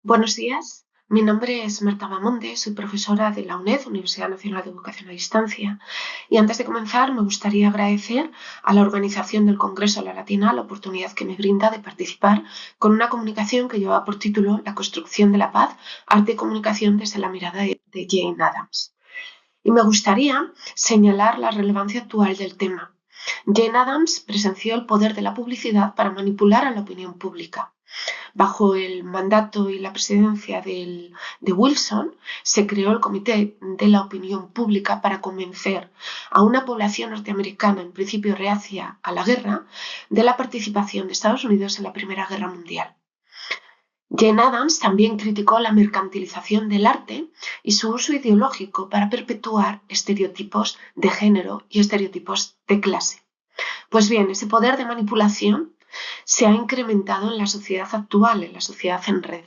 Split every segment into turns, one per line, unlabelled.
Buenos días, mi nombre es Marta Mamonde, soy profesora de la UNED, Universidad Nacional de Educación a Distancia, y antes de comenzar me gustaría agradecer a la organización del Congreso La Latina la oportunidad que me brinda de participar con una comunicación que lleva por título La construcción de la paz, arte y comunicación desde la mirada de Jane Addams. Y me gustaría señalar la relevancia actual del tema. Jane Addams presenció el poder de la publicidad para manipular a la opinión pública. Bajo el mandato y la presidencia de Wilson, se creó el Comité de la Opinión Pública para convencer a una población norteamericana, en principio reacia a la guerra, de la participación de Estados Unidos en la Primera Guerra Mundial. Jane Addams también criticó la mercantilización del arte y su uso ideológico para perpetuar estereotipos de género y estereotipos de clase. Pues bien, ese poder de manipulación se ha incrementado en la sociedad actual, en la sociedad en red.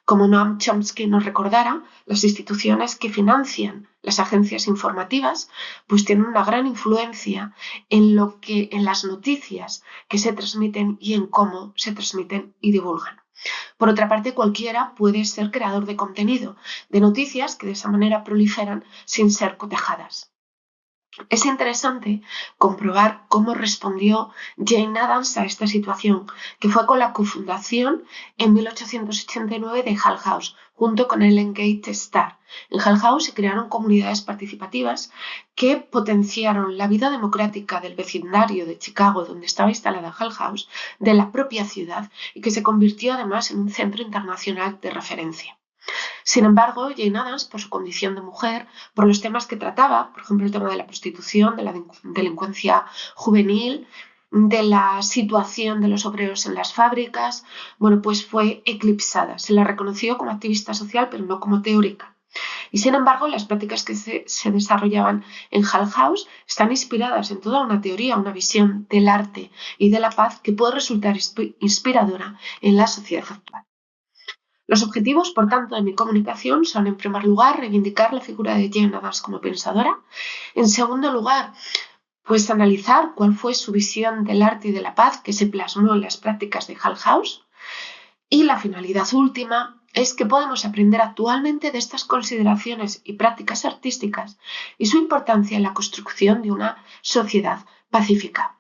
Como Noam Chomsky nos recordara, las instituciones que financian las agencias informativas pues tienen una gran influencia en las noticias que se transmiten y en cómo se transmiten y divulgan. Por otra parte, cualquiera puede ser creador de contenido, de noticias que de esa manera proliferan sin ser cotejadas. Es interesante comprobar cómo respondió Jane Addams a esta situación, que fue con la cofundación en 1889 de Hull House, junto con Ellen Gate Starr. En Hull House se crearon comunidades participativas que potenciaron la vida democrática del vecindario de Chicago, donde estaba instalada Hull House, de la propia ciudad, y que se convirtió además en un centro internacional de referencia. Sin embargo, Jane Addams, por su condición de mujer, por los temas que trataba, por ejemplo, el tema de la prostitución, de la delincuencia juvenil, de la situación de los obreros en las fábricas, bueno, pues fue eclipsada. Se la reconoció como activista social, pero no como teórica. Y sin embargo, las prácticas que se desarrollaban en Hull House están inspiradas en toda una teoría, una visión del arte y de la paz que puede resultar inspiradora en la sociedad actual. Los objetivos, por tanto, de mi comunicación son, en primer lugar, reivindicar la figura de Jane Addams como pensadora. En segundo lugar, pues analizar cuál fue su visión del arte y de la paz que se plasmó en las prácticas de Hull House. Y la finalidad última es que podemos aprender actualmente de estas consideraciones y prácticas artísticas y su importancia en la construcción de una sociedad pacífica.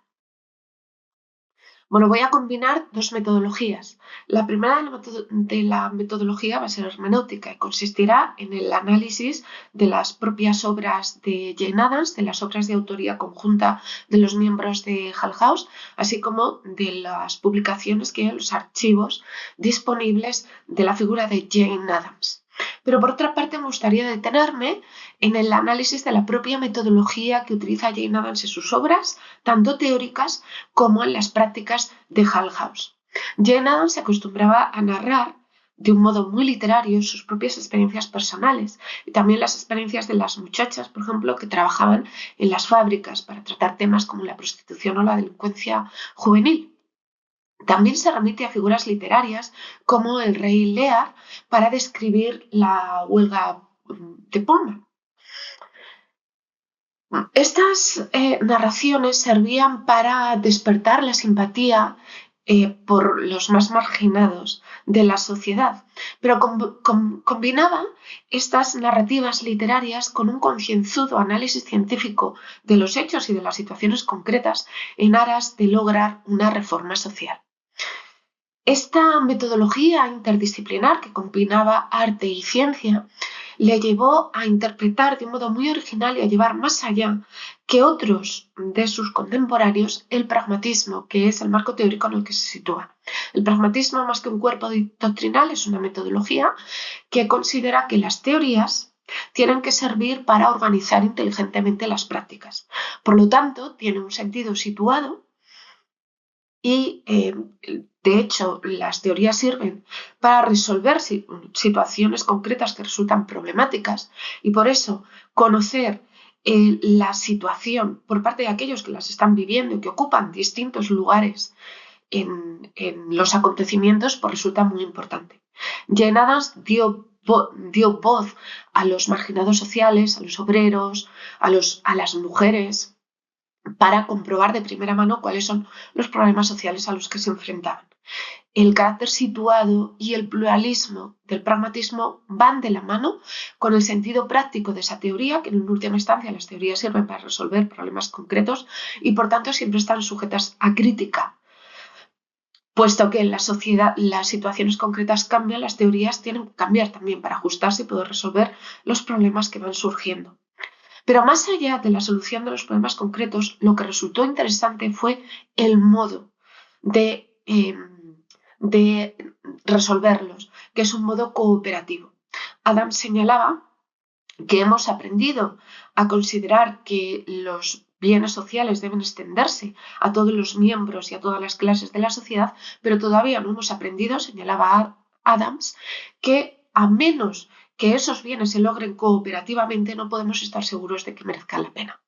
Bueno, voy a combinar dos metodologías. La primera de la metodología va a ser hermenéutica y consistirá en el análisis de las propias obras de Jane Addams, de las obras de autoría conjunta de los miembros de Hull House, así como de las publicaciones que hay en los archivos disponibles de la figura de Jane Addams. Pero por otra parte me gustaría detenerme en el análisis de la propia metodología que utiliza Jane Addams en sus obras, tanto teóricas como en las prácticas de Hull House. Jane Addams se acostumbraba a narrar de un modo muy literario sus propias experiencias personales y también las experiencias de las muchachas, por ejemplo, que trabajaban en las fábricas para tratar temas como la prostitución o la delincuencia juvenil. También se remite a figuras literarias como el rey Lear para describir la huelga de Pullman. Estas narraciones servían para despertar la simpatía por los más marginados de la sociedad, pero combinaba estas narrativas literarias con un concienzudo análisis científico de los hechos y de las situaciones concretas en aras de lograr una reforma social. Esta metodología interdisciplinar que combinaba arte y ciencia le llevó a interpretar de un modo muy original y a llevar más allá que otros de sus contemporáneos el pragmatismo, que es el marco teórico en el que se sitúa. El pragmatismo, más que un cuerpo doctrinal, es una metodología que considera que las teorías tienen que servir para organizar inteligentemente las prácticas. Por lo tanto, tiene un sentido situado y, de hecho, las teorías sirven para resolver situaciones concretas que resultan problemáticas y por eso conocer la situación por parte de aquellos que las están viviendo y que ocupan distintos lugares en los acontecimientos pues resulta muy importante. Jane Addams dio voz a los marginados sociales, a los obreros, a las mujeres, para comprobar de primera mano cuáles son los problemas sociales a los que se enfrentaban. el carácter situado y el pluralismo del pragmatismo van de la mano con el sentido práctico de esa teoría, que en última instancia las teorías sirven para resolver problemas concretos y por tanto siempre están sujetas a crítica. Puesto que en la sociedad las situaciones concretas cambian, las teorías tienen que cambiar también para ajustarse y poder resolver los problemas que van surgiendo. Pero más allá de la solución de los problemas concretos, lo que resultó interesante fue el modo de resolverlos, que es un modo cooperativo. Adam señalaba que hemos aprendido a considerar que los bienes sociales deben extenderse a todos los miembros y a todas las clases de la sociedad, pero todavía no hemos aprendido, señalaba Adams, que a menos que esos bienes se logren cooperativamente no podemos estar seguros de que merezcan la pena.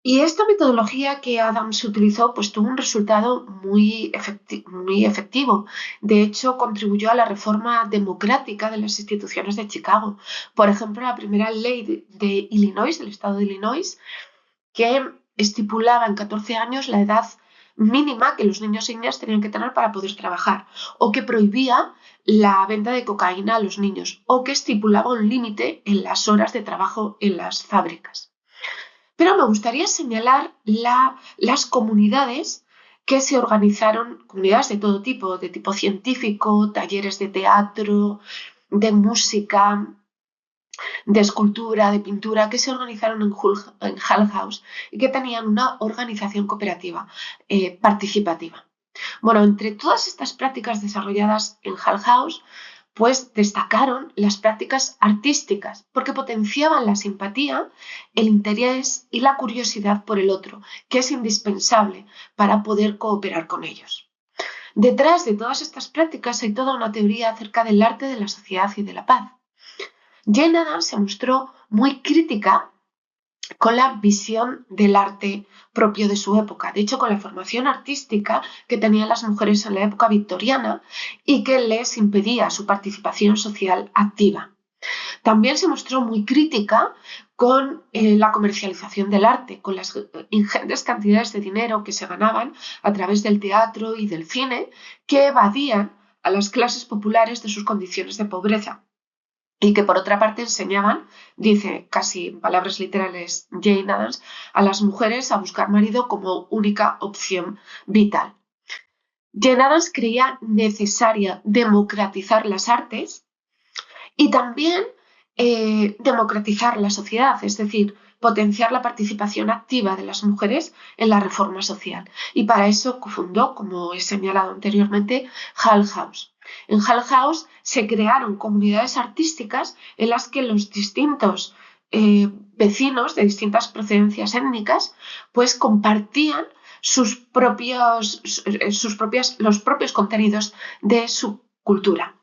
Y esta metodología que Adams utilizó pues tuvo un resultado muy efectivo. De hecho, contribuyó a la reforma democrática de las instituciones de Chicago. Por ejemplo, la primera ley de Illinois, del estado de Illinois, que estipulaba en 14 años la edad mínima que los niños y niñas tenían que tener para poder trabajar, o que prohibía la venta de cocaína a los niños, o que estipulaba un límite en las horas de trabajo en las fábricas. Pero me gustaría señalar las comunidades que se organizaron, comunidades de todo tipo, de tipo científico, talleres de teatro, de música, de escultura, de pintura, que se organizaron en Hull House y que tenían una organización cooperativa participativa. Bueno, entre todas estas prácticas desarrolladas en Hull House, pues destacaron las prácticas artísticas porque potenciaban la simpatía, el interés y la curiosidad por el otro, que es indispensable para poder cooperar con ellos. Detrás de todas estas prácticas hay toda una teoría acerca del arte de la sociedad y de la paz. Jane Addams se mostró muy crítica con la visión del arte propio de su época, de hecho con la formación artística que tenían las mujeres en la época victoriana y que les impedía su participación social activa. También se mostró muy crítica con la comercialización del arte, con las ingentes cantidades de dinero que se ganaban a través del teatro y del cine, que evadían a las clases populares de sus condiciones de pobreza. Y que por otra parte enseñaban, dice casi en palabras literales Jane Addams, a las mujeres a buscar marido como única opción vital. Jane Addams creía necesaria democratizar las artes y también democratizar la sociedad, es decir, potenciar la participación activa de las mujeres en la reforma social. Y para eso fundó, como he señalado anteriormente, Hull House. En Hull House se crearon comunidades artísticas en las que los distintos vecinos de distintas procedencias étnicas pues compartían los propios contenidos de su cultura.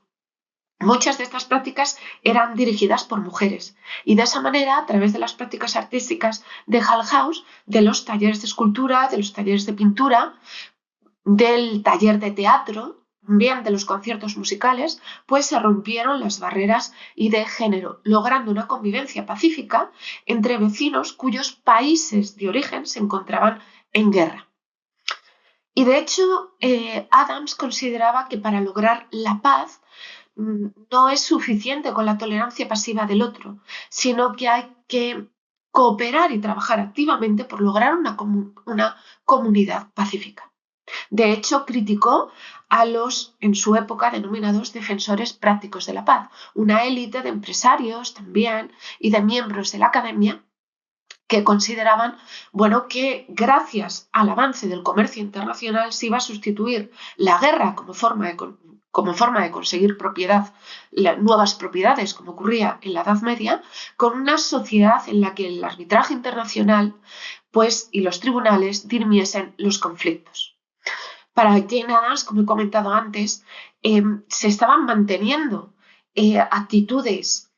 Muchas de estas prácticas eran dirigidas por mujeres y de esa manera, a través de las prácticas artísticas de Hull House, de los talleres de escultura, de los talleres de pintura, del taller de teatro, también de los conciertos musicales, pues se rompieron las barreras y de género, logrando una convivencia pacífica entre vecinos cuyos países de origen se encontraban en guerra. Y de hecho, Adams consideraba que para lograr la paz no es suficiente con la tolerancia pasiva del otro, sino que hay que cooperar y trabajar activamente por lograr una comunidad pacífica. De hecho, criticó a los, en su época, denominados defensores prácticos de la paz, una élite de empresarios también y de miembros de la academia que consideraban, que gracias al avance del comercio internacional se iba a sustituir la guerra como forma de conseguir nuevas propiedades, como ocurría en la Edad Media, con una sociedad en la que el arbitraje internacional y los tribunales dirimiesen los conflictos. Para Jane Addams, como he comentado antes, se estaban manteniendo actitudes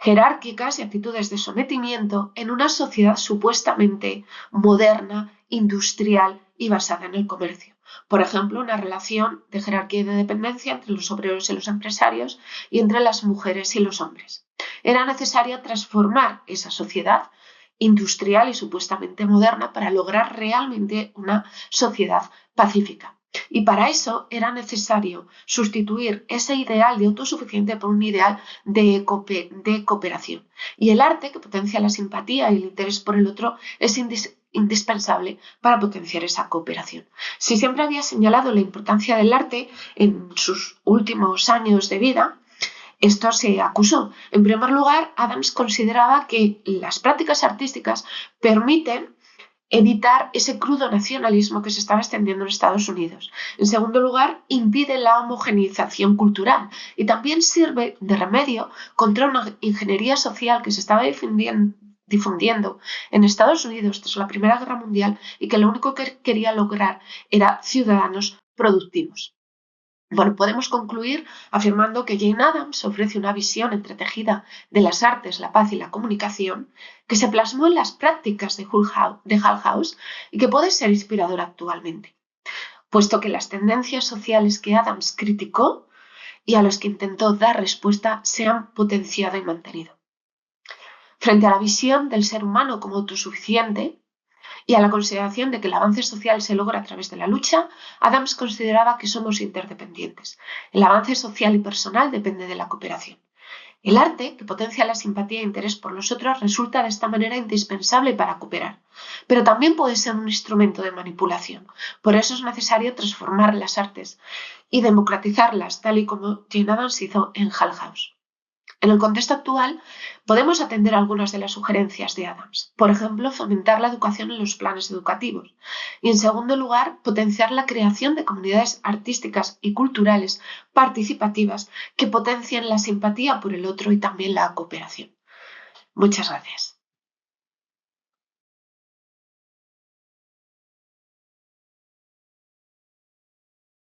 jerárquicas y actitudes de sometimiento en una sociedad supuestamente moderna, industrial y basada en el comercio. Por ejemplo, una relación de jerarquía y de dependencia entre los obreros y los empresarios y entre las mujeres y los hombres. Era necesario transformar esa sociedad industrial y supuestamente moderna para lograr realmente una sociedad pacífica. Y para eso era necesario sustituir ese ideal de autosuficiencia por un ideal de cooperación. Y el arte, que potencia la simpatía y el interés por el otro, es indispensable para potenciar esa cooperación. Si siempre había señalado la importancia del arte en sus últimos años de vida, esto se acusó. En primer lugar, Adams consideraba que las prácticas artísticas permiten evitar ese crudo nacionalismo que se estaba extendiendo en Estados Unidos. En segundo lugar, impide la homogeneización cultural y también sirve de remedio contra una ingeniería social que se estaba difundiendo en Estados Unidos tras la Primera Guerra Mundial y que lo único que quería lograr era ciudadanos productivos. Bueno, podemos concluir afirmando que Jane Addams ofrece una visión entretejida de las artes, la paz y la comunicación que se plasmó en las prácticas de Hull House y que puede ser inspiradora actualmente, puesto que las tendencias sociales que Addams criticó y a las que intentó dar respuesta se han potenciado y mantenido. Frente a la visión del ser humano como autosuficiente, y a la consideración de que el avance social se logra a través de la lucha, Adams consideraba que somos interdependientes. El avance social y personal depende de la cooperación. El arte, que potencia la simpatía e interés por los otros, resulta de esta manera indispensable para cooperar, pero también puede ser un instrumento de manipulación. Por eso es necesario transformar las artes y democratizarlas, tal y como Jane Addams hizo en Hull House. En el contexto actual, podemos atender algunas de las sugerencias de Adams. Por ejemplo, fomentar la educación en los planes educativos. Y, en segundo lugar, potenciar la creación de comunidades artísticas y culturales participativas que potencien la simpatía por el otro y también la cooperación. Muchas gracias.